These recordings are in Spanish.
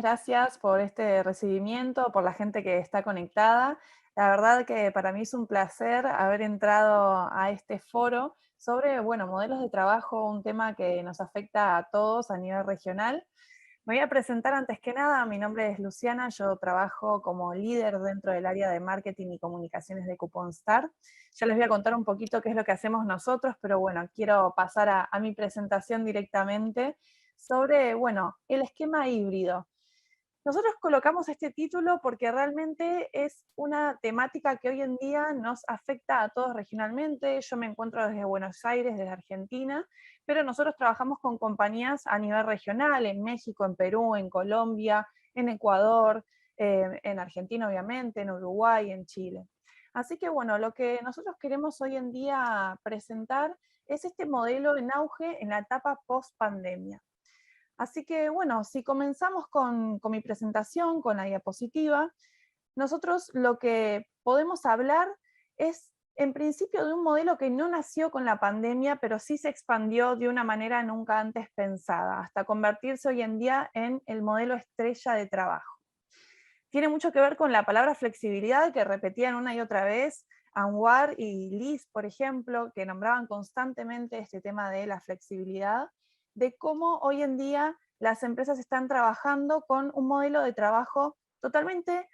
gracias por este recibimiento, por la gente que está conectada. La verdad que para mí es un placer haber entrado a este foro sobre, bueno, modelos de trabajo, un tema que nos afecta a todos a nivel regional. Me voy a presentar antes que nada, mi nombre es Luciana, yo trabajo como líder dentro del área de marketing y comunicaciones de Couponstar. Ya les voy a contar un poquito qué es lo que hacemos nosotros, pero bueno, quiero pasar a mi presentación directamente sobre, bueno, el esquema híbrido. Nosotros colocamos este título porque realmente es una temática que hoy en día nos afecta a todos regionalmente. Yo me encuentro desde Buenos Aires, desde Argentina, pero nosotros trabajamos con compañías a nivel regional, en México, en Perú, en Colombia, en Ecuador, en Argentina obviamente, en Uruguay, en Chile. Así que bueno, lo que nosotros queremos hoy en día presentar es este modelo en auge en la etapa post-pandemia. Así que bueno, si comenzamos con mi presentación, con la diapositiva, nosotros lo que podemos hablar es en principio de un modelo que no nació con la pandemia, pero sí se expandió de una manera nunca antes pensada, hasta convertirse hoy en día en el modelo estrella de trabajo. Tiene mucho que ver con la palabra flexibilidad que repetían una y otra vez Anwar y Liz, por ejemplo, que nombraban constantemente este tema de la flexibilidad, de cómo hoy en día las empresas están trabajando con un modelo de trabajo totalmente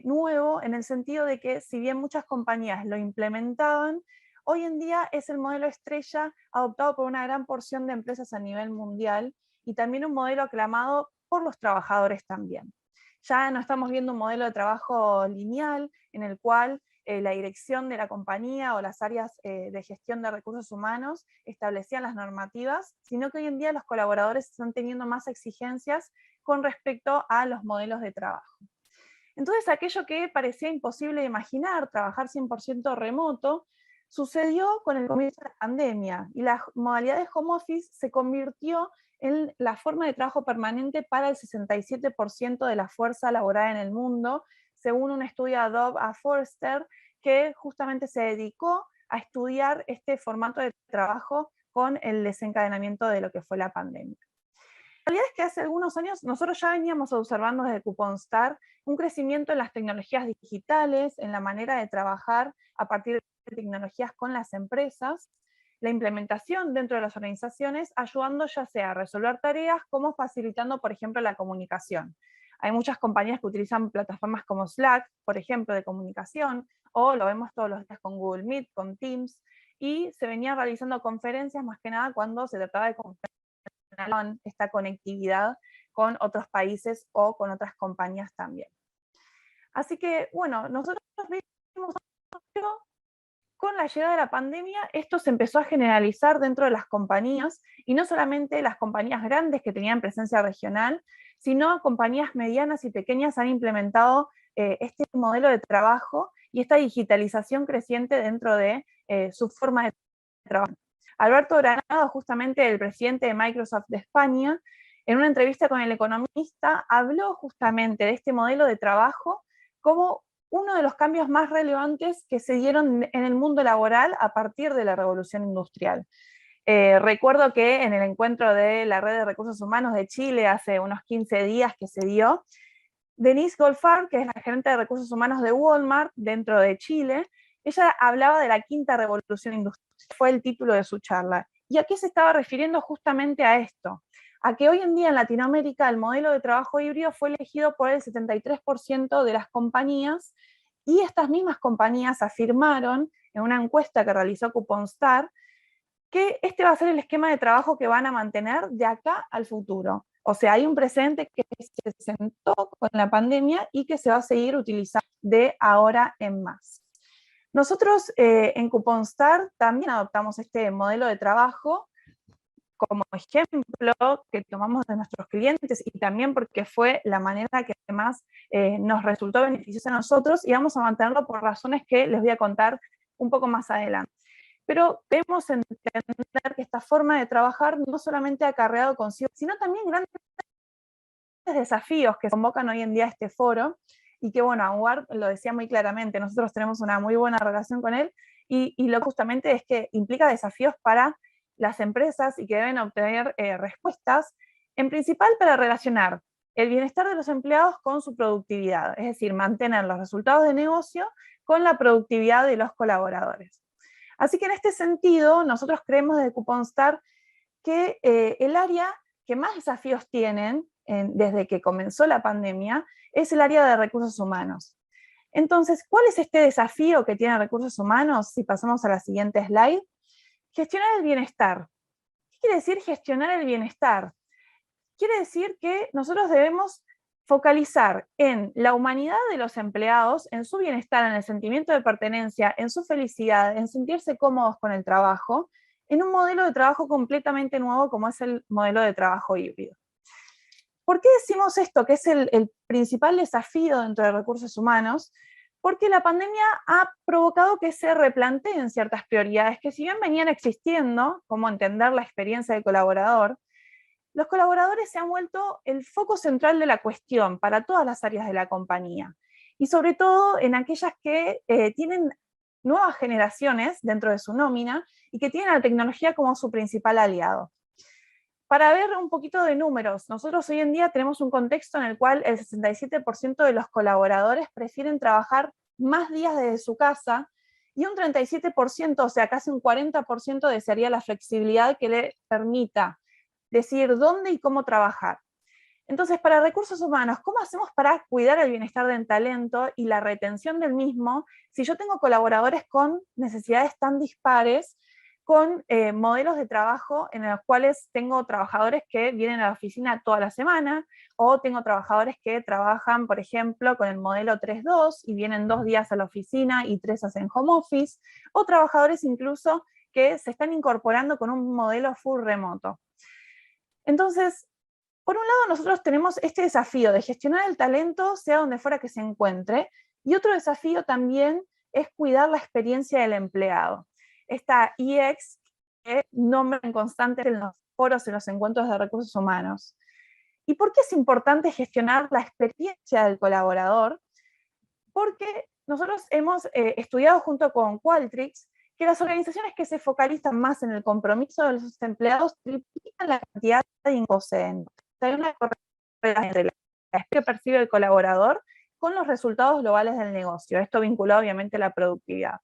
nuevo, en el sentido de que si bien muchas compañías lo implementaban, hoy en día es el modelo estrella adoptado por una gran porción de empresas a nivel mundial y también un modelo aclamado por los trabajadores también. Ya no estamos viendo un modelo de trabajo lineal en el cual la dirección de la compañía o las áreas de gestión de recursos humanos establecían las normativas, sino que hoy en día los colaboradores están teniendo más exigencias con respecto a los modelos de trabajo. Entonces, aquello que parecía imposible de imaginar, trabajar 100% remoto, sucedió con el comienzo de la pandemia y la modalidad de home office se convirtió en la forma de trabajo permanente para el 67% de la fuerza laboral en el mundo, según un estudio Adobe a Forrester, que justamente se dedicó a estudiar este formato de trabajo con el desencadenamiento de lo que fue la pandemia. La realidad es que hace algunos años nosotros ya veníamos observando desde Couponstar un crecimiento en las tecnologías digitales, en la manera de trabajar a partir de tecnologías con las empresas, la implementación dentro de las organizaciones, ayudando ya sea a resolver tareas como facilitando, por ejemplo, la comunicación. Hay muchas compañías que utilizan plataformas como Slack, por ejemplo, de comunicación, o lo vemos todos los días con Google Meet, con Teams, y se venían realizando conferencias más que nada cuando se trataba de esta conectividad con otros países o con otras compañías también. Así que, bueno, nosotros vimos que con la llegada de la pandemia esto se empezó a generalizar dentro de las compañías, y no solamente las compañías grandes que tenían presencia regional, sino compañías medianas y pequeñas han implementado este modelo de trabajo y esta digitalización creciente dentro de su forma de trabajo. Alberto Granado, justamente el presidente de Microsoft de España, en una entrevista con El Economista, habló justamente de este modelo de trabajo como uno de los cambios más relevantes que se dieron en el mundo laboral a partir de la revolución industrial. Recuerdo que en el encuentro de la Red de Recursos Humanos de Chile hace unos 15 días que se dio, Denise Goldfarb, que es la gerente de recursos humanos de Walmart dentro de Chile, ella hablaba de la quinta revolución industrial, fue el título de su charla. ¿Y a qué se estaba refiriendo? Justamente a esto, a que hoy en día en Latinoamérica el modelo de trabajo híbrido fue elegido por el 73% de las compañías, y estas mismas compañías afirmaron en una encuesta que realizó Couponstar que este va a ser el esquema de trabajo que van a mantener de acá al futuro. O sea, hay un precedente que se sentó con la pandemia y que se va a seguir utilizando de ahora en más. Nosotros en Couponstar también adoptamos este modelo de trabajo como ejemplo que tomamos de nuestros clientes, y también porque fue la manera que más nos resultó beneficiosa a nosotros, y vamos a mantenerlo por razones que les voy a contar un poco más adelante. Pero debemos entender que esta forma de trabajar no solamente ha acarreado consigo, sino también grandes desafíos que convocan hoy en día este foro, y que, bueno, Anwar lo decía muy claramente, nosotros tenemos una muy buena relación con él, y lo justamente es que implica desafíos para las empresas y que deben obtener respuestas, en principal para relacionar el bienestar de los empleados con su productividad, es decir, mantener los resultados de negocio con la productividad de los colaboradores. Así que en este sentido, nosotros creemos desde Couponstar que el área que más desafíos tienen desde que comenzó la pandemia es el área de recursos humanos. Entonces, ¿cuál es este desafío que tienen recursos humanos? Si pasamos a la siguiente slide. Gestionar el bienestar. ¿Qué quiere decir gestionar el bienestar? Quiere decir que nosotros debemos focalizar en la humanidad de los empleados, en su bienestar, en el sentimiento de pertenencia, en su felicidad, en sentirse cómodos con el trabajo, en un modelo de trabajo completamente nuevo como es el modelo de trabajo híbrido. ¿Por qué decimos esto, que es el principal desafío dentro de recursos humanos? Porque la pandemia ha provocado que se replanteen ciertas prioridades que si bien venían existiendo, como entender la experiencia del colaborador, los colaboradores se han vuelto el foco central de la cuestión para todas las áreas de la compañía, y sobre todo en aquellas que tienen nuevas generaciones dentro de su nómina y que tienen la tecnología como su principal aliado. Para ver un poquito de números, nosotros hoy en día tenemos un contexto en el cual el 67% de los colaboradores prefieren trabajar más días desde su casa, y un 37%, o sea, casi un 40% desearía la flexibilidad que le permita decidir dónde y cómo trabajar. Entonces, para recursos humanos, ¿cómo hacemos para cuidar el bienestar del talento y la retención del mismo si yo tengo colaboradores con necesidades tan dispares, con modelos de trabajo en los cuales tengo trabajadores que vienen a la oficina toda la semana, o tengo trabajadores que trabajan, por ejemplo, con el modelo 3-2 y vienen 2 días a la oficina y 3 hacen home office, o trabajadores incluso que se están incorporando con un modelo full remoto? Entonces, por un lado, nosotros tenemos este desafío de gestionar el talento, sea donde fuera que se encuentre, y otro desafío también es cuidar la experiencia del empleado. Esta EX que nombran constantemente en los foros, en los encuentros de recursos humanos. ¿Y por qué es importante gestionar la experiencia del colaborador? Porque nosotros hemos estudiado junto con Qualtrics que las organizaciones que se focalizan más en el compromiso de los empleados triplican la cantidad de ingresos que poseen. Hay una correlación entre la que percibe el colaborador con los resultados globales del negocio, esto vinculado obviamente a la productividad.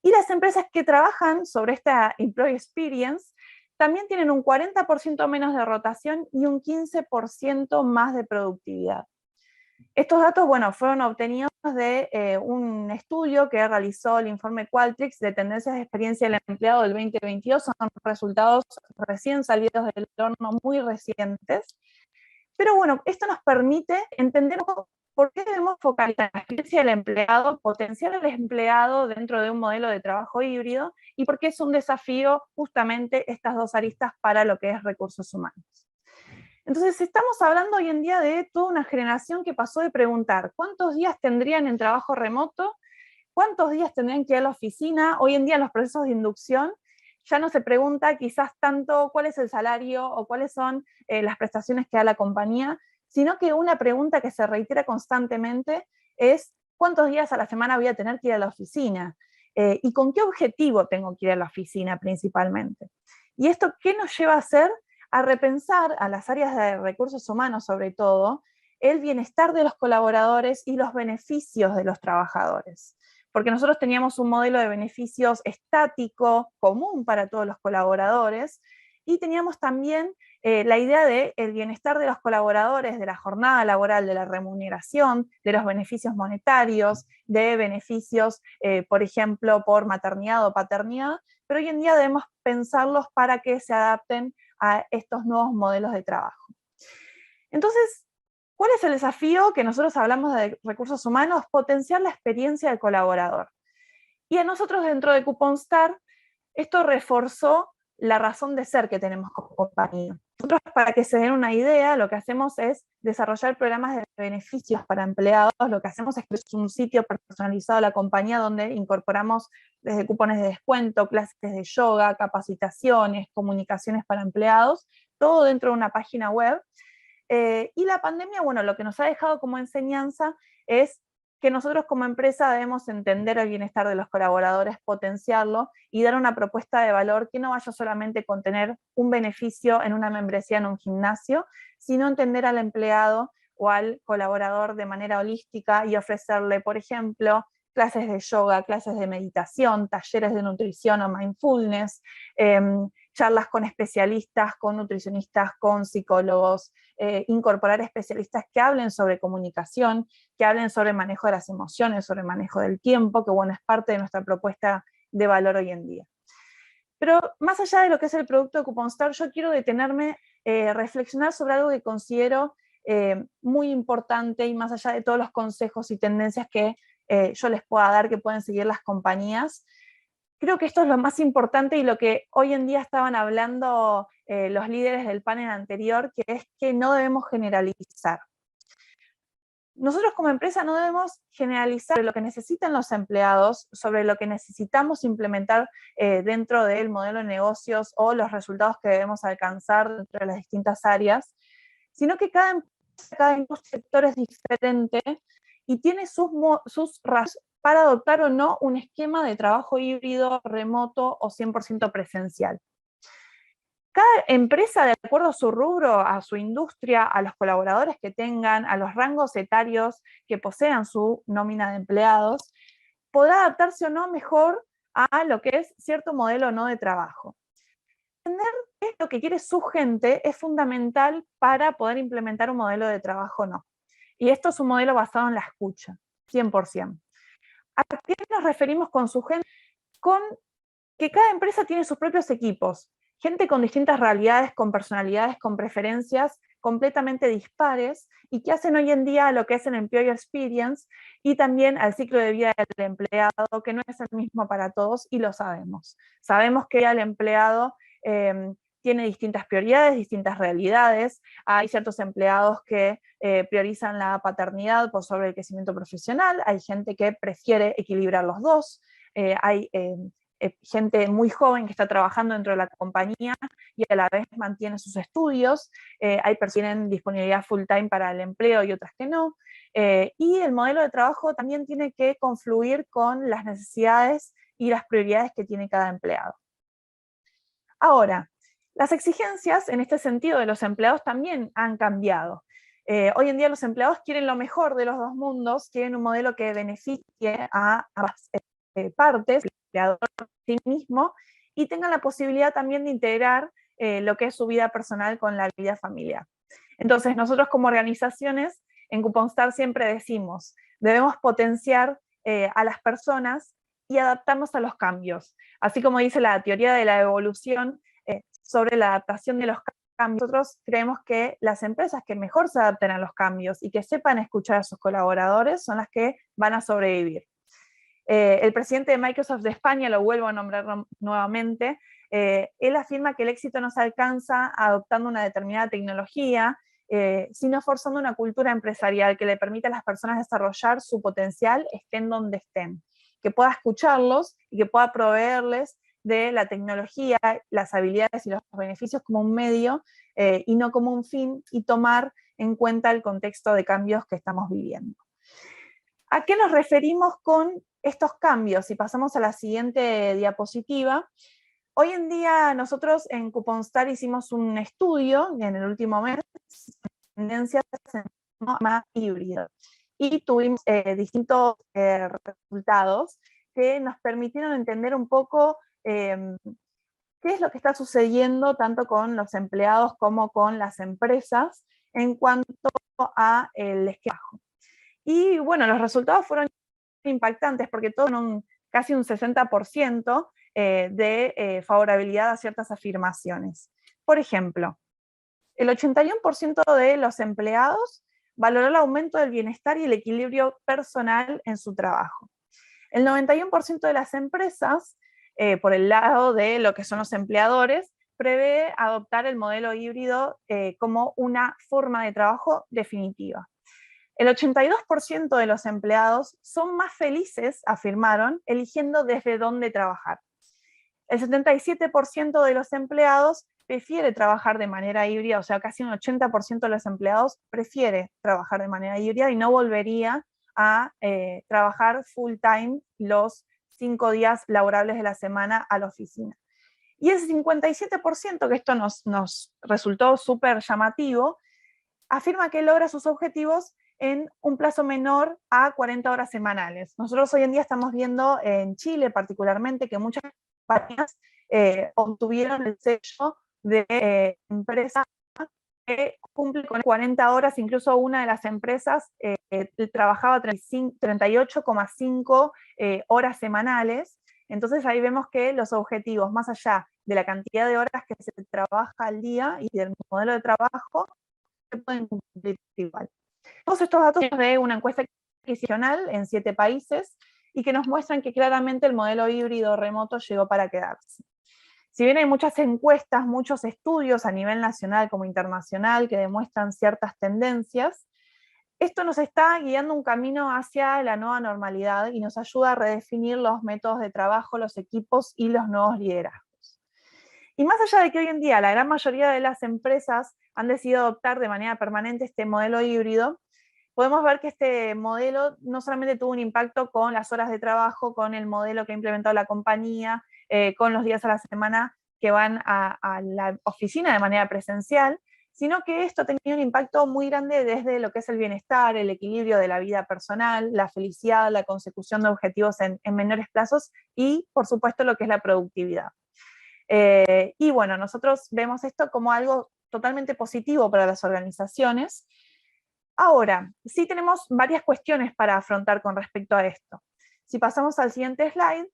Y las empresas que trabajan sobre esta Employee Experience también tienen un 40% menos de rotación y un 15% más de productividad. Estos datos, bueno, fueron obtenidos de un estudio que realizó el informe Qualtrics de tendencias de experiencia del empleado del 2022, son resultados recién salidos del horno, muy recientes. Pero bueno, esto nos permite entender por qué debemos focalizar en la experiencia del empleado, potenciar al empleado dentro de un modelo de trabajo híbrido, y por qué es un desafío justamente estas dos aristas para lo que es recursos humanos. Entonces, estamos hablando hoy en día de toda una generación que pasó de preguntar cuántos días tendrían en trabajo remoto, cuántos días tendrían que ir a la oficina. Hoy en día en los procesos de inducción ya no se pregunta quizás tanto cuál es el salario o cuáles son las prestaciones que da la compañía, sino que una pregunta que se reitera constantemente es cuántos días a la semana voy a tener que ir a la oficina, y con qué objetivo tengo que ir a la oficina principalmente. ¿Y esto qué nos lleva a hacer? A repensar a las áreas de recursos humanos, sobre todo, el bienestar de los colaboradores y los beneficios de los trabajadores. Porque nosotros teníamos un modelo de beneficios estático, común para todos los colaboradores, y teníamos también la idea del bienestar de los colaboradores, de la jornada laboral, de la remuneración, de los beneficios monetarios, de beneficios, por ejemplo, por maternidad o paternidad, pero hoy en día debemos pensarlos para que se adapten a estos nuevos modelos de trabajo. Entonces, ¿cuál es el desafío que nosotros hablamos de recursos humanos? Potenciar la experiencia del colaborador. Y a nosotros dentro de Couponstar, esto reforzó la razón de ser que tenemos como compañía. Nosotros, para que se den una idea, lo que hacemos es desarrollar programas de beneficios para empleados. Lo que hacemos es que es un sitio personalizado de la compañía donde incorporamos desde cupones de descuento, clases de yoga, capacitaciones, comunicaciones para empleados, todo dentro de una página web. Y la pandemia, bueno, lo que nos ha dejado como enseñanza es que nosotros como empresa debemos entender el bienestar de los colaboradores, potenciarlo y dar una propuesta de valor que no vaya solamente con tener un beneficio en una membresía en un gimnasio, sino entender al empleado o al colaborador de manera holística y ofrecerle, por ejemplo, clases de yoga, clases de meditación, talleres de nutrición o mindfulness, charlas con especialistas, con nutricionistas, con psicólogos, incorporar especialistas que hablen sobre comunicación, que hablen sobre el manejo de las emociones, sobre el manejo del tiempo, que bueno, es parte de nuestra propuesta de valor hoy en día. Pero más allá de lo que es el producto de CouponStar, yo quiero detenerme, reflexionar sobre algo que considero muy importante y más allá de todos los consejos y tendencias que yo les pueda dar que pueden seguir las compañías. Creo que esto es lo más importante y lo que hoy en día estaban hablando los líderes del panel anterior, que es que no debemos generalizar. Nosotros como empresa no debemos generalizar lo que necesitan los empleados, sobre lo que necesitamos implementar dentro del modelo de negocios o los resultados que debemos alcanzar dentro de las distintas áreas, sino que cada sector es diferente y tiene sus razones para adoptar o no un esquema de trabajo híbrido, remoto o 100% presencial. Cada empresa, de acuerdo a su rubro, a su industria, a los colaboradores que tengan, a los rangos etarios que posean su nómina de empleados, podrá adaptarse o no mejor a lo que es cierto modelo o no de trabajo. Entender qué es lo que quiere su gente es fundamental para poder implementar un modelo de trabajo o no. Y esto es un modelo basado en la escucha, 100%. ¿A qué nos referimos con su gente? Con que cada empresa tiene sus propios equipos, gente con distintas realidades, con personalidades, con preferencias completamente dispares y que hacen hoy en día lo que es el employee experience y también al ciclo de vida del empleado, que no es el mismo para todos y lo sabemos. Sabemos que el empleado tiene distintas prioridades, distintas realidades. Hay ciertos empleados que priorizan la paternidad por sobre el crecimiento profesional, hay gente que prefiere equilibrar los dos, hay gente muy joven que está trabajando dentro de la compañía y a la vez mantiene sus estudios, hay personas que tienen disponibilidad full time para el empleo y otras que no, y el modelo de trabajo también tiene que confluir con las necesidades y las prioridades que tiene cada empleado. Ahora, las exigencias en este sentido de los empleados también han cambiado. Hoy en día los empleados quieren lo mejor de los dos mundos, quieren un modelo que beneficie a ambas partes, el empleador sí mismo, y tengan la posibilidad también de integrar lo que es su vida personal con la vida familiar. Entonces, nosotros como organizaciones en CouponStar siempre decimos, debemos potenciar a las personas y adaptarnos a los cambios. Así como dice la teoría de la evolución sobre la adaptación de los cambios, nosotros creemos que las empresas que mejor se adapten a los cambios y que sepan escuchar a sus colaboradores son las que van a sobrevivir. El presidente de Microsoft de España, lo vuelvo a nombrar nuevamente, él afirma que el éxito no se alcanza adoptando una determinada tecnología, sino forzando una cultura empresarial que le permita a las personas desarrollar su potencial estén donde estén, que pueda escucharlos y que pueda proveerles de la tecnología, las habilidades y los beneficios como un medio y no como un fin, y tomar en cuenta el contexto de cambios que estamos viviendo. ¿A qué nos referimos con estos cambios? Si pasamos a la siguiente diapositiva, hoy en día nosotros en CouponStar hicimos un estudio en el último mes, tendencias en forma híbrida, y tuvimos distintos resultados que nos permitieron entender un poco qué es lo que está sucediendo tanto con los empleados como con las empresas en cuanto a el esquema. Y bueno, los resultados fueron impactantes porque todo casi un 60% de favorabilidad a ciertas afirmaciones. Por ejemplo, el 81% de los empleados valoró el aumento del bienestar y el equilibrio personal en su trabajo. El 91% de las empresas, por el lado de lo que son los empleadores, prevé adoptar el modelo híbrido como una forma de trabajo definitiva. El 82% de los empleados son más felices, afirmaron, eligiendo desde dónde trabajar. El 77% de los empleados prefiere trabajar de manera híbrida, o sea, casi un 80% de los empleados prefiere trabajar de manera híbrida y no volvería a trabajar full time los 5 días laborables de la semana a la oficina. Y ese 57%, que esto nos resultó súper llamativo, afirma que logra sus objetivos en un plazo menor a 40 horas semanales. Nosotros hoy en día estamos viendo en Chile particularmente que muchas compañías obtuvieron el sello de empresa que cumple con 40 horas, incluso una de las empresas trabajaba 38,5 horas semanales. Entonces ahí vemos que los objetivos, más allá de la cantidad de horas que se trabaja al día y del modelo de trabajo, se pueden cumplir igual. Todos estos datos de una encuesta adquisicional en 7 países y que nos muestran que claramente el modelo híbrido remoto llegó para quedarse. Si bien hay muchas encuestas, muchos estudios a nivel nacional como internacional que demuestran ciertas tendencias, esto nos está guiando un camino hacia la nueva normalidad y nos ayuda a redefinir los métodos de trabajo, los equipos y los nuevos liderazgos. Y más allá de que hoy en día la gran mayoría de las empresas han decidido adoptar de manera permanente este modelo híbrido, podemos ver que este modelo no solamente tuvo un impacto con las horas de trabajo, con el modelo que ha implementado la compañía, con los días a la semana que van a la oficina de manera presencial, sino que esto ha tenido un impacto muy grande desde lo que es el bienestar, el equilibrio de la vida personal, la felicidad, la consecución de objetivos en menores plazos y, por supuesto, lo que es la productividad. Y bueno, nosotros vemos esto como algo totalmente positivo para las organizaciones. Ahora, sí tenemos varias cuestiones para afrontar con respecto a esto. Si pasamos al siguiente slide,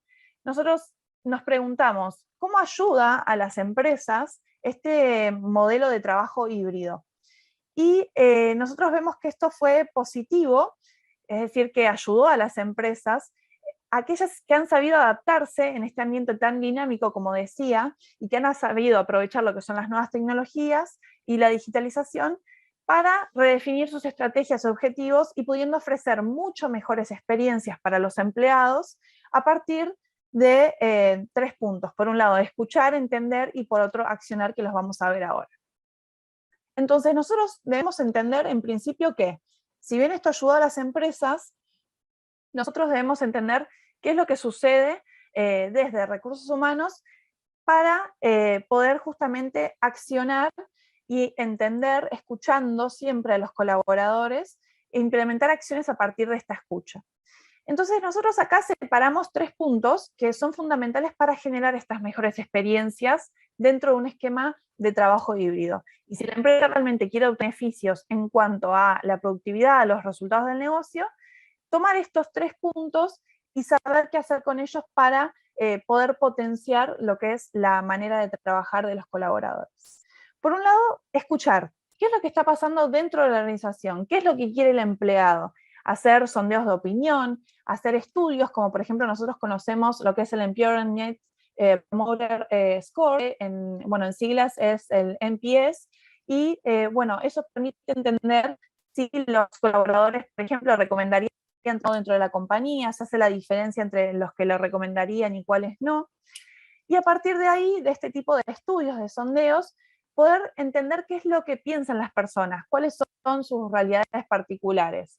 nosotros nos preguntamos, ¿cómo ayuda a las empresas este modelo de trabajo híbrido? Y nosotros vemos que esto fue positivo, es decir, que ayudó a las empresas, aquellas que han sabido adaptarse en este ambiente tan dinámico, como decía, y que han sabido aprovechar lo que son las nuevas tecnologías y la digitalización, para redefinir sus estrategias y objetivos y pudiendo ofrecer mucho mejores experiencias para los empleados a partir de 3 puntos. Por un lado, escuchar, entender y por otro, accionar, que los vamos a ver ahora. Entonces, nosotros debemos entender en principio que, si bien esto ayuda a las empresas, nosotros debemos entender qué es lo que sucede desde recursos humanos para poder justamente accionar y entender, escuchando siempre a los colaboradores, e implementar acciones a partir de esta escucha. Entonces nosotros acá separamos 3 puntos que son fundamentales para generar estas mejores experiencias dentro de un esquema de trabajo híbrido. Y si la empresa realmente quiere obtener beneficios en cuanto a la productividad, a los resultados del negocio, tomar estos 3 puntos y saber qué hacer con ellos para poder potenciar lo que es la manera de trabajar de los colaboradores. Por un lado, escuchar. ¿Qué es lo que está pasando dentro de la organización? ¿Qué es lo que quiere el empleado? Hacer sondeos de opinión, hacer estudios, como por ejemplo nosotros conocemos lo que es el Employer Net Promoter Score, en siglas es el NPS, y bueno, eso permite entender si los colaboradores, por ejemplo, recomendarían todo dentro de la compañía, se hace la diferencia entre los que lo recomendarían y cuáles no. Y a partir de ahí, de este tipo de estudios, de sondeos, poder entender qué es lo que piensan las personas, cuáles son sus realidades particulares,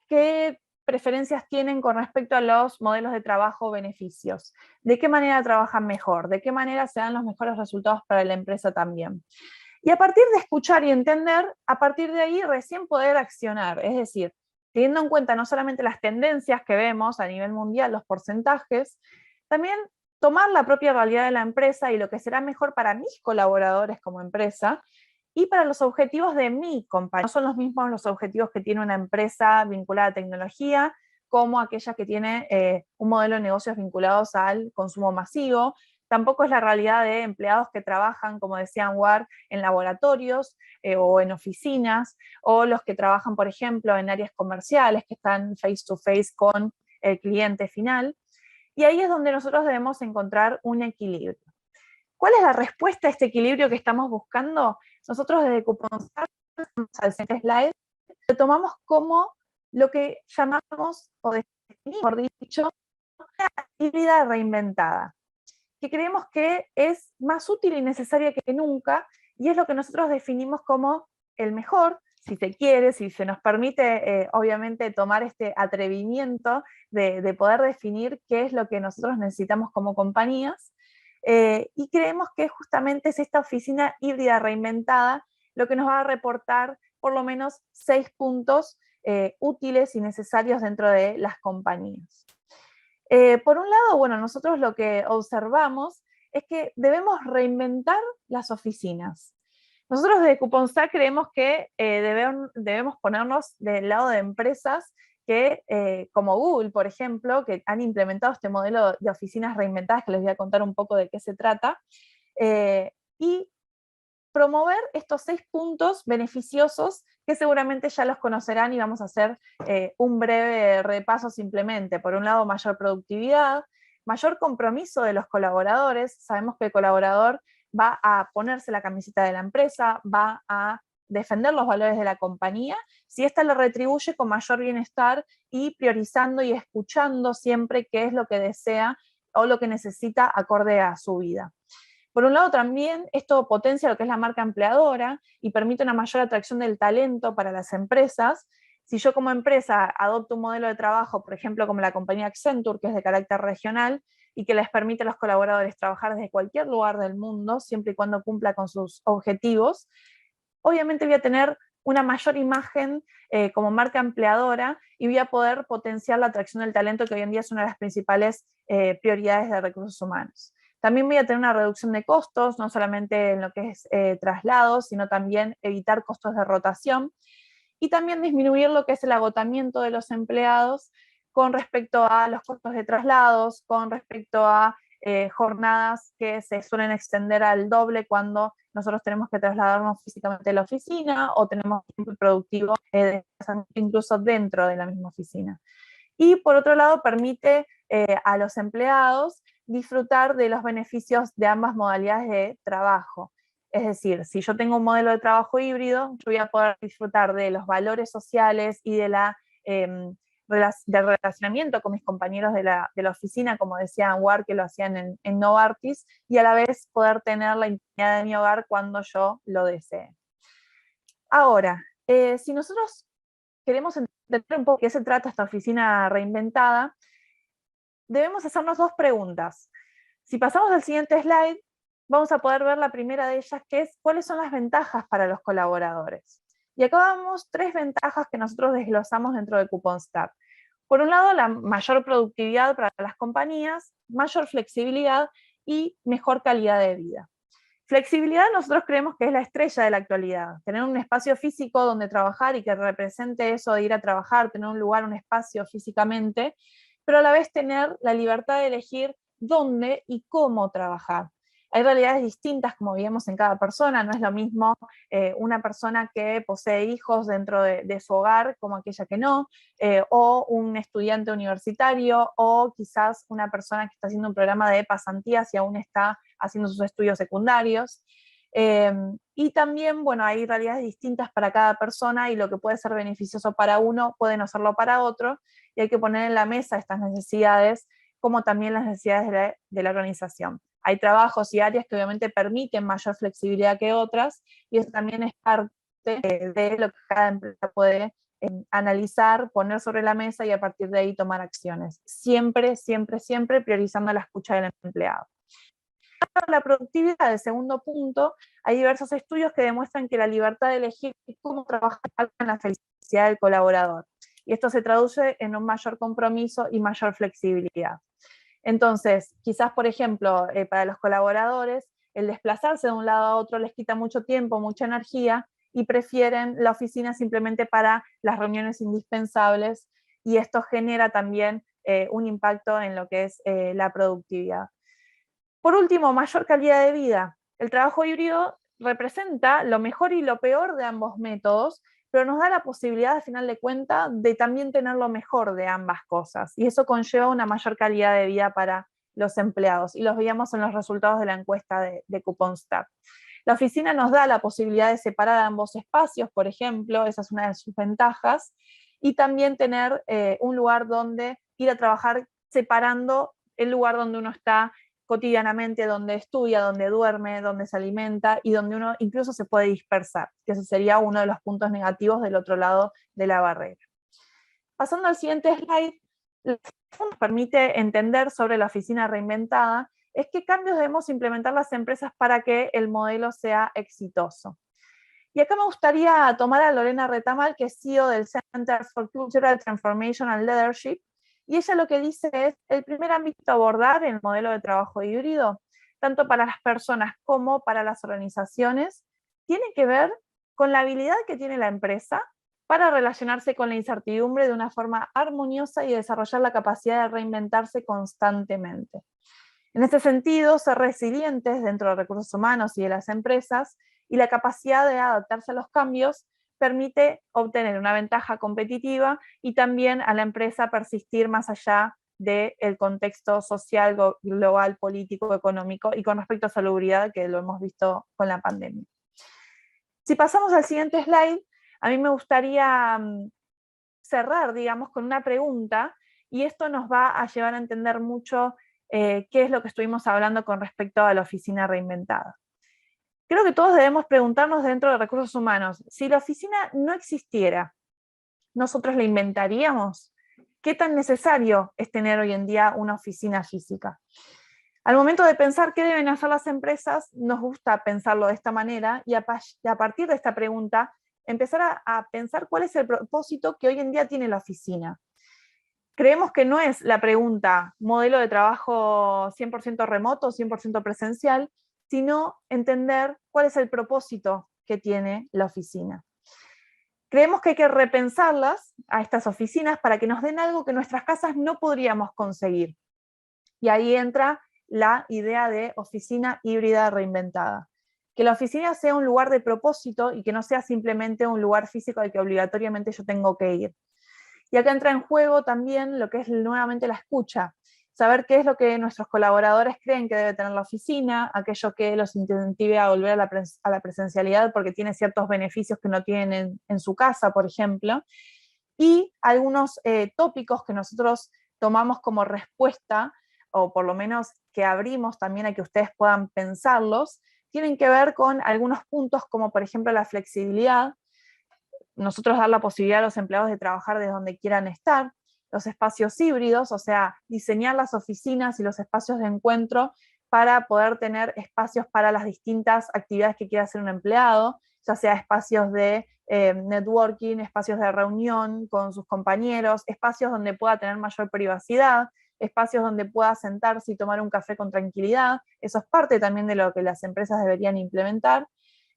qué preferencias tienen con respecto a los modelos de trabajo o beneficios, de qué manera trabajan mejor, de qué manera se dan los mejores resultados para la empresa también. Y a partir de escuchar y entender, a partir de ahí recién poder accionar, es decir, teniendo en cuenta no solamente las tendencias que vemos a nivel mundial, los porcentajes, también tomar la propia realidad de la empresa y lo que será mejor para mis colaboradores como empresa y para los objetivos de mi compañía. No son los mismos los objetivos que tiene una empresa vinculada a tecnología como aquella que tiene un modelo de negocios vinculados al consumo masivo. Tampoco es la realidad de empleados que trabajan, como decía Anwar, en laboratorios o en oficinas, o los que trabajan, por ejemplo, en áreas comerciales, que están face to face con el cliente final. Y ahí es donde nosotros debemos encontrar un equilibrio. ¿Cuál es la respuesta a este equilibrio que estamos buscando? Nosotros desde Couponstar, al siguiente slide, lo tomamos como lo que llamamos, o definimos, mejor dicho, una híbrida reinventada, que creemos que es más útil y necesaria que nunca, y es lo que nosotros definimos como el mejor, si se quiere, si se nos permite, obviamente, tomar este atrevimiento de poder definir qué es lo que nosotros necesitamos como compañías, y creemos que justamente es esta oficina híbrida reinventada lo que nos va a reportar por lo menos 6 puntos útiles y necesarios dentro de las compañías. Por un lado, bueno, nosotros lo que observamos es que debemos reinventar las oficinas. Nosotros desde Couponstar creemos que debemos ponernos del lado de empresas que, como Google, por ejemplo, que han implementado este modelo de oficinas reinventadas, que les voy a contar un poco de qué se trata, y promover estos 6 puntos beneficiosos que seguramente ya los conocerán y vamos a hacer un breve repaso simplemente. Por un lado, mayor productividad, mayor compromiso de los colaboradores. Sabemos que el colaborador va a ponerse la camiseta de la empresa, va a defender los valores de la compañía, si ésta le retribuye con mayor bienestar y priorizando y escuchando siempre qué es lo que desea o lo que necesita acorde a su vida. Por un lado también esto potencia lo que es la marca empleadora y permite una mayor atracción del talento para las empresas. Si yo como empresa adopto un modelo de trabajo, por ejemplo, como la compañía Accenture, que es de carácter regional y que les permite a los colaboradores trabajar desde cualquier lugar del mundo, siempre y cuando cumpla con sus objetivos, obviamente voy a tener una mayor imagen como marca empleadora y voy a poder potenciar la atracción del talento, que hoy en día es una de las principales prioridades de recursos humanos. También voy a tener una reducción de costos, no solamente en lo que es traslados, sino también evitar costos de rotación y también disminuir lo que es el agotamiento de los empleados con respecto a los costos de traslados, con respecto a jornadas que se suelen extender al doble cuando nosotros tenemos que trasladarnos físicamente a la oficina o tenemos tiempo productivo incluso dentro de la misma oficina. Y por otro lado, permite a los empleados disfrutar de los beneficios de ambas modalidades de trabajo. Es decir, si yo tengo un modelo de trabajo híbrido, yo voy a poder disfrutar de los valores sociales y de del relacionamiento con mis compañeros de la oficina, como decía Anwar, que lo hacían en Novartis, y a la vez poder tener la intimidad de mi hogar cuando yo lo desee. Ahora, si nosotros queremos entender un poco de qué se trata esta oficina reinventada, debemos hacernos 2 preguntas. Si pasamos al siguiente slide, vamos a poder ver la primera de ellas, que es cuáles son las ventajas para los colaboradores. Y acá vemos 3 ventajas que nosotros desglosamos dentro de Couponstar. Por un lado, la mayor productividad para las compañías, mayor flexibilidad y mejor calidad de vida. Flexibilidad nosotros creemos que es la estrella de la actualidad. Tener un espacio físico donde trabajar y que represente eso de ir a trabajar, tener un lugar, un espacio físicamente, pero a la vez tener la libertad de elegir dónde y cómo trabajar. Hay realidades distintas, como vivimos en cada persona, no es lo mismo una persona que posee hijos dentro de su hogar como aquella que no, o un estudiante universitario, o quizás una persona que está haciendo un programa de pasantías y aún está haciendo sus estudios secundarios. Y también, bueno, hay realidades distintas para cada persona y lo que puede ser beneficioso para uno puede no serlo para otro, y hay que poner en la mesa estas necesidades como también las necesidades de la organización. Hay trabajos y áreas que obviamente permiten mayor flexibilidad que otras, y eso también es parte de lo que cada empresa puede analizar, poner sobre la mesa y a partir de ahí tomar acciones. Siempre, siempre, siempre priorizando la escucha del empleado. La productividad, el segundo punto, hay diversos estudios que demuestran que la libertad de elegir cómo trabajar en la felicidad del colaborador. Y esto se traduce en un mayor compromiso y mayor flexibilidad. Entonces, quizás, por ejemplo, para los colaboradores, el desplazarse de un lado a otro les quita mucho tiempo, mucha energía, y prefieren la oficina simplemente para las reuniones indispensables, y esto genera también un impacto en lo que es la productividad. Por último, mayor calidad de vida. El trabajo híbrido representa lo mejor y lo peor de ambos métodos, pero nos da la posibilidad, al final de cuentas, de también tener lo mejor de ambas cosas. Y eso conlleva una mayor calidad de vida para los empleados. Y los veíamos en los resultados de la encuesta de Couponstar. La oficina nos da la posibilidad de separar ambos espacios, por ejemplo, esa es una de sus ventajas, y también tener un lugar donde ir a trabajar separando el lugar donde uno está cotidianamente, donde estudia, donde duerme, donde se alimenta y donde uno incluso se puede dispersar, que ese sería uno de los puntos negativos del otro lado de la barrera. Pasando al siguiente slide, lo que nos permite entender sobre la oficina reinventada es qué cambios debemos implementar las empresas para que el modelo sea exitoso. Y acá me gustaría tomar a Lorena Retamal, que es CEO del Center for Cultural Transformation and Leadership, y ella lo que dice es, el primer ámbito a abordar en el modelo de trabajo híbrido, tanto para las personas como para las organizaciones, tiene que ver con la habilidad que tiene la empresa para relacionarse con la incertidumbre de una forma armoniosa y desarrollar la capacidad de reinventarse constantemente. En este sentido, ser resilientes dentro de recursos humanos y de las empresas y la capacidad de adaptarse a los cambios permite obtener una ventaja competitiva y también a la empresa persistir más allá del contexto social, global, político, económico y con respecto a salubridad, que lo hemos visto con la pandemia. Si pasamos al siguiente slide, a mí me gustaría cerrar, digamos, con una pregunta, y esto nos va a llevar a entender mucho qué es lo que estuvimos hablando con respecto a la oficina reinventada. Creo que todos debemos preguntarnos dentro de recursos humanos, si la oficina no existiera, ¿nosotros la inventaríamos? ¿Qué tan necesario es tener hoy en día una oficina física? Al momento de pensar qué deben hacer las empresas, nos gusta pensarlo de esta manera y a partir de esta pregunta empezar a pensar cuál es el propósito que hoy en día tiene la oficina. Creemos que no es la pregunta modelo de trabajo 100% remoto, 100% presencial, sino entender cuál es el propósito que tiene la oficina. Creemos que hay que repensarlas a estas oficinas para que nos den algo que nuestras casas no podríamos conseguir. Y ahí entra la idea de oficina híbrida reinventada. Que la oficina sea un lugar de propósito y que no sea simplemente un lugar físico al que obligatoriamente yo tengo que ir. Y acá entra en juego también lo que es nuevamente la escucha, saber qué es lo que nuestros colaboradores creen que debe tener la oficina, aquello que los incentive a volver a la presencialidad porque tiene ciertos beneficios que no tienen en su casa, por ejemplo, y algunos tópicos que nosotros tomamos como respuesta, o por lo menos que abrimos también a que ustedes puedan pensarlos, tienen que ver con algunos puntos como por ejemplo la flexibilidad, nosotros dar la posibilidad a los empleados de trabajar desde donde quieran estar, los espacios híbridos, o sea, diseñar las oficinas y los espacios de encuentro para poder tener espacios para las distintas actividades que quiera hacer un empleado, ya sea espacios de networking, espacios de reunión con sus compañeros, espacios donde pueda tener mayor privacidad, espacios donde pueda sentarse y tomar un café con tranquilidad. Eso es parte también de lo que las empresas deberían implementar.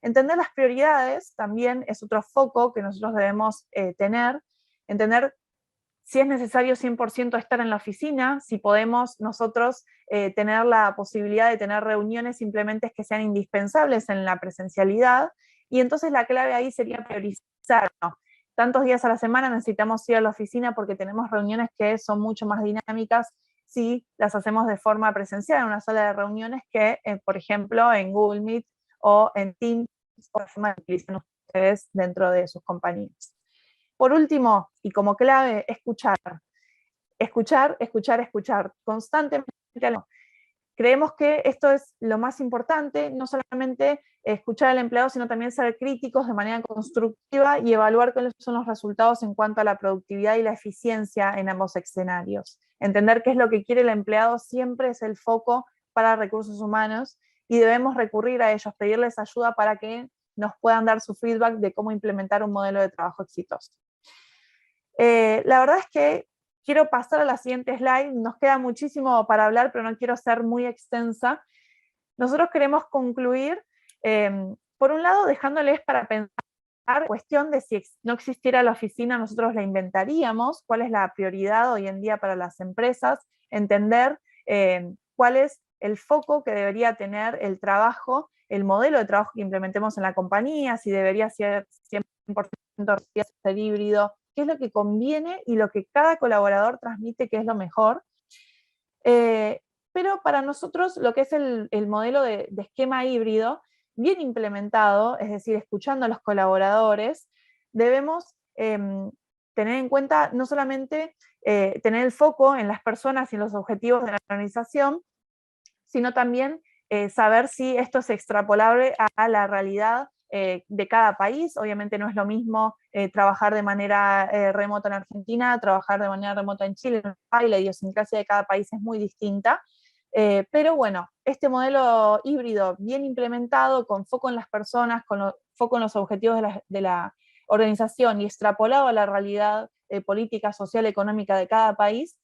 Entender las prioridades también es otro foco que nosotros debemos tener, entender si es necesario 100% estar en la oficina, si podemos nosotros tener la posibilidad de tener reuniones simplemente que sean indispensables en la presencialidad, y entonces la clave ahí sería priorizar, ¿no? Tantos días a la semana necesitamos ir a la oficina porque tenemos reuniones que son mucho más dinámicas si las hacemos de forma presencial en una sala de reuniones que, por ejemplo, en Google Meet o en Teams, o la forma que utilizan ustedes dentro de sus compañías. Por último, y como clave, escuchar. Escuchar, escuchar, escuchar. Constantemente. Creemos que esto es lo más importante, no solamente escuchar al empleado, sino también ser críticos de manera constructiva y evaluar cuáles son los resultados en cuanto a la productividad y la eficiencia en ambos escenarios. Entender qué es lo que quiere el empleado siempre es el foco para recursos humanos y debemos recurrir a ellos, pedirles ayuda para que nos puedan dar su feedback de cómo implementar un modelo de trabajo exitoso. La verdad es que quiero pasar a la siguiente slide, nos queda muchísimo para hablar, pero no quiero ser muy extensa. Nosotros queremos concluir, por un lado, dejándoles para pensar la cuestión de si no existiera la oficina, nosotros la inventaríamos, cuál es la prioridad hoy en día para las empresas, entender cuál es el foco que debería tener el trabajo, el modelo de trabajo que implementemos en la compañía, si debería ser 100% ser híbrido, qué es lo que conviene y lo que cada colaborador transmite que es lo mejor. Pero para nosotros lo que es el modelo de esquema híbrido, bien implementado, es decir, escuchando a los colaboradores, debemos tener en cuenta no solamente tener el foco en las personas y en los objetivos de la organización, sino también saber si esto es extrapolable a la realidad de cada país. Obviamente no es lo mismo trabajar de manera remota en Argentina, trabajar de manera remota en Chile, en Uruguay, la idiosincrasia de cada país es muy distinta. Pero bueno, este modelo híbrido bien implementado, con foco en las personas, foco en los objetivos de la organización y extrapolado a la realidad política, social, económica de cada país,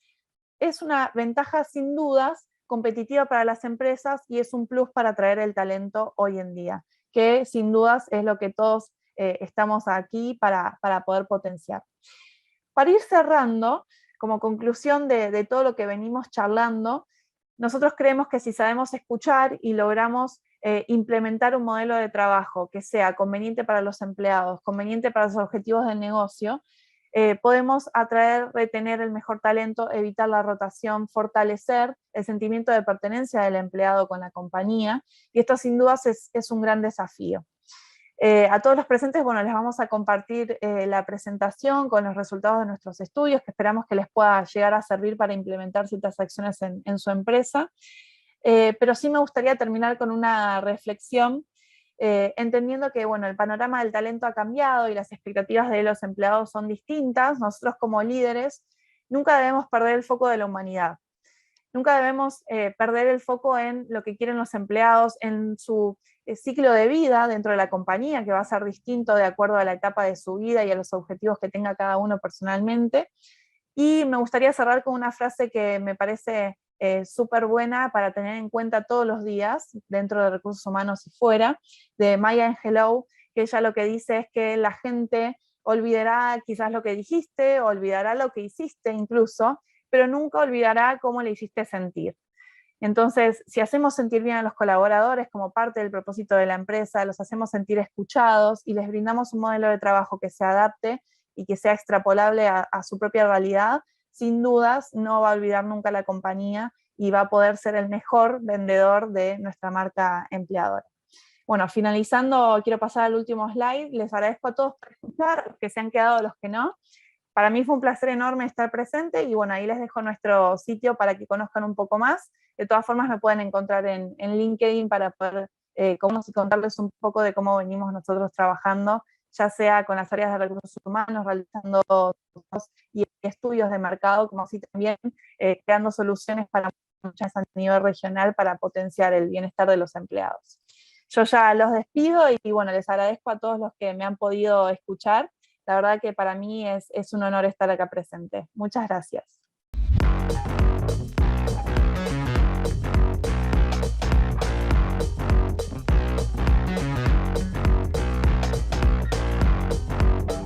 es una ventaja sin dudas competitiva para las empresas y es un plus para atraer el talento hoy en día, que sin dudas es lo que todos estamos aquí para poder potenciar. Para ir cerrando, como conclusión de todo lo que venimos charlando, nosotros creemos que si sabemos escuchar y logramos implementar un modelo de trabajo que sea conveniente para los empleados, conveniente para los objetivos del negocio, podemos atraer, retener el mejor talento, evitar la rotación, fortalecer el sentimiento de pertenencia del empleado con la compañía, y esto sin dudas es un gran desafío. A todos los presentes, bueno, les vamos a compartir la presentación con los resultados de nuestros estudios, que esperamos que les pueda llegar a servir para implementar ciertas acciones en su empresa. Pero sí me gustaría terminar con una reflexión, entendiendo que, bueno, el panorama del talento ha cambiado y las expectativas de los empleados son distintas. Nosotros como líderes nunca debemos perder el foco de la humanidad. Nunca debemos perder el foco en lo que quieren los empleados, en su ciclo de vida dentro de la compañía, que va a ser distinto de acuerdo a la etapa de su vida y a los objetivos que tenga cada uno personalmente. Y me gustaría cerrar con una frase que me parece súper buena para tener en cuenta todos los días, dentro de recursos humanos y fuera, de Maya Angelou, que ella lo que dice es que la gente olvidará quizás lo que dijiste, olvidará lo que hiciste incluso, pero nunca olvidará cómo le hiciste sentir. Entonces, si hacemos sentir bien a los colaboradores como parte del propósito de la empresa, los hacemos sentir escuchados y les brindamos un modelo de trabajo que se adapte y que sea extrapolable a su propia realidad, sin dudas no va a olvidar nunca la compañía y va a poder ser el mejor vendedor de nuestra marca empleadora. Bueno, finalizando, quiero pasar al último slide. Les agradezco a todos por escuchar, los que se han quedado, los que no. Para mí fue un placer enorme estar presente y bueno, ahí les dejo nuestro sitio para que conozcan un poco más. De todas formas me pueden encontrar en LinkedIn para poder contarles un poco de cómo venimos nosotros trabajando, ya sea con las áreas de recursos humanos, realizando y estudios de mercado, como así también creando soluciones para muchas a nivel regional para potenciar el bienestar de los empleados. Yo ya los despido y bueno, les agradezco a todos los que me han podido escuchar. La verdad que para mí es un honor estar acá presente. Muchas gracias.